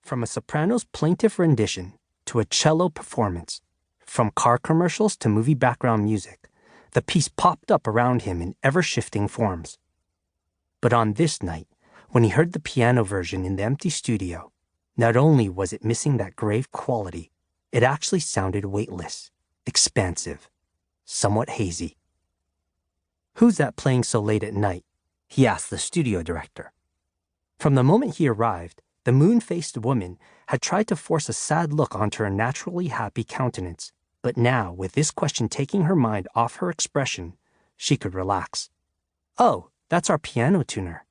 From a soprano's plaintive rendition to a cello performance, from car commercials to movie background music, the piece popped up around him in ever-shifting forms. But on this night, when he heard the piano version in the empty studio, not only was it missing that grave quality, it actually sounded weightless, expansive, somewhat hazy. "Who's that playing so late at night?" he asked the studio director. From the moment he arrived, the moon-faced woman had tried to force a sad look onto her naturally happy countenance, but now, with this question taking her mind off her expression, she could relax. "Oh, that's our piano tuner."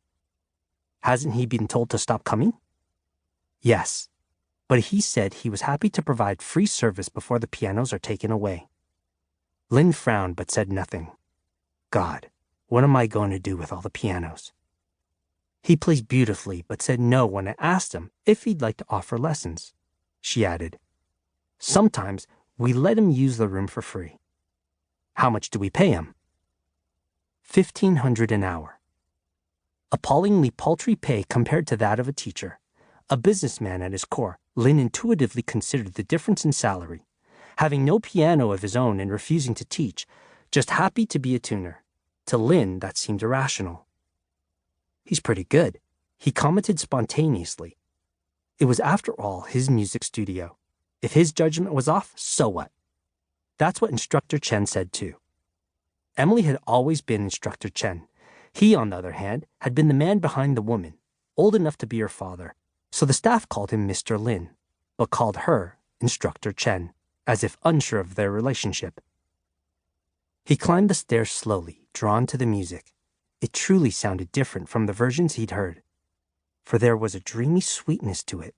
"Hasn't he been told to stop coming?" "Yes, but he said he was happy to provide free service before the pianos are taken away." Lynn frowned but said nothing. God, what am I going to do with all the pianos? "He plays beautifully, but said no when I asked him if he'd like to offer lessons," she added. "Sometimes we let him use the room for free." "How much do we pay him?" $1,500 an hour. Appallingly paltry pay compared to that of a teacher. A businessman at his core, Lynn intuitively considered the difference in salary. Having no piano of his own and refusing to teach, just happy to be a tuner. To Lynn, that seemed irrational. "He's pretty good," he commented spontaneously. It was, after all, his music studio. If his judgment was off, so what? That's what Instructor Chen said too. Emily had always been Instructor Chen. He, on the other hand, had been the man behind the woman, old enough to be her father, so the staff called him Mr. Lin, but called her Instructor Chen, as if unsure of their relationship. He climbed the stairs slowly, drawn to the music. It truly sounded different from the versions he'd heard, for there was a dreamy sweetness to it,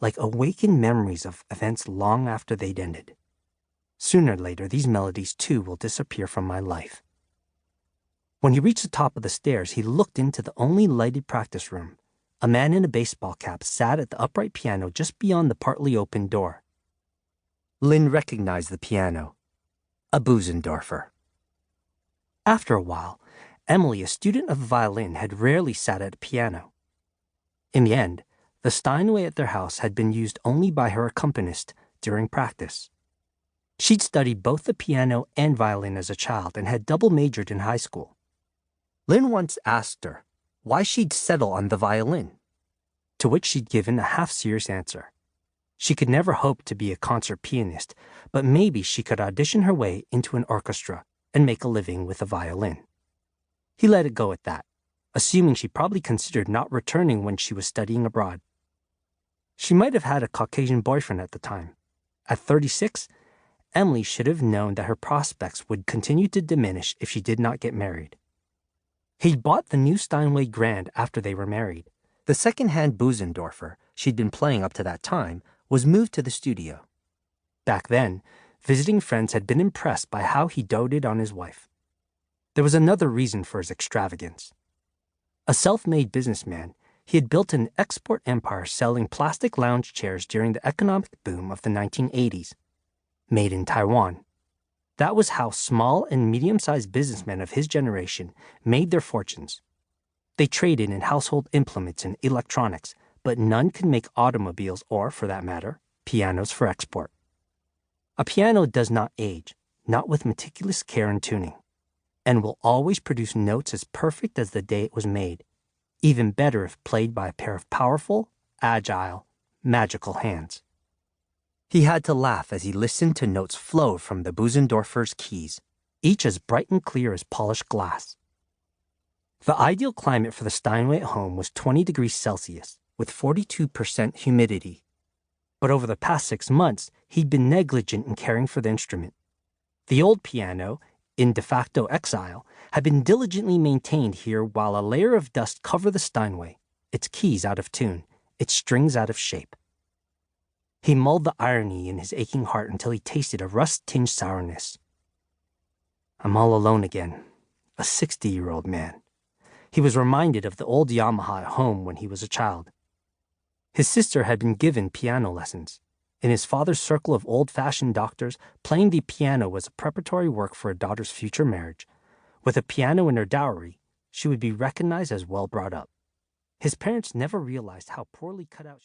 like awakened memories of events long after they'd ended. Sooner or later, these melodies too will disappear from my life. When he reached the top of the stairs, he looked into the only lighted practice room. A man in a baseball cap sat at the upright piano just beyond the partly open door. Lynn recognized the piano. A Bösendorfer. After a while, Emily, a student of violin, had rarely sat at a piano. In the end, the Steinway at their house had been used only by her accompanist during practice. She'd studied both the piano and violin as a child and had double majored in high school. Lynn once asked her why she'd settle on the violin, to which she'd given a half-serious answer. She could never hope to be a concert pianist, but maybe she could audition her way into an orchestra and make a living with a violin. He let it go at that, assuming she probably considered not returning when she was studying abroad. She might have had a Caucasian boyfriend at the time. At 36, Emily should have known that her prospects would continue to diminish if she did not get married. He'd bought the new Steinway Grand after they were married. The second-hand Bösendorfer she'd been playing up to that time was moved to the studio. Back then, visiting friends had been impressed by how he doted on his wife. There was another reason for his extravagance. A self-made businessman, he had built an export empire selling plastic lounge chairs during the economic boom of the 1980s. Made in Taiwan. That was how small and medium-sized businessmen of his generation made their fortunes. They traded in household implements and electronics, but none could make automobiles or, for that matter, pianos for export. A piano does not age, not with meticulous care and tuning, and will always produce notes as perfect as the day it was made, even better if played by a pair of powerful, agile, magical hands. He had to laugh as he listened to notes flow from the Bösendorfer's keys, each as bright and clear as polished glass. The ideal climate for the Steinway at home was 20 degrees Celsius, with 42% humidity. But over the past 6 months, he'd been negligent in caring for the instrument. The old piano, in de facto exile, had been diligently maintained here while a layer of dust covered the Steinway, its keys out of tune, its strings out of shape. He mulled the irony in his aching heart until he tasted a rust-tinged sourness. I'm all alone again, a 60-year-old man. He was reminded of the old Yamaha at home when he was a child. His sister had been given piano lessons. In his father's circle of old-fashioned doctors, playing the piano was a preparatory work for a daughter's future marriage. With a piano in her dowry, she would be recognized as well brought up. His parents never realized how poorly cut out she was.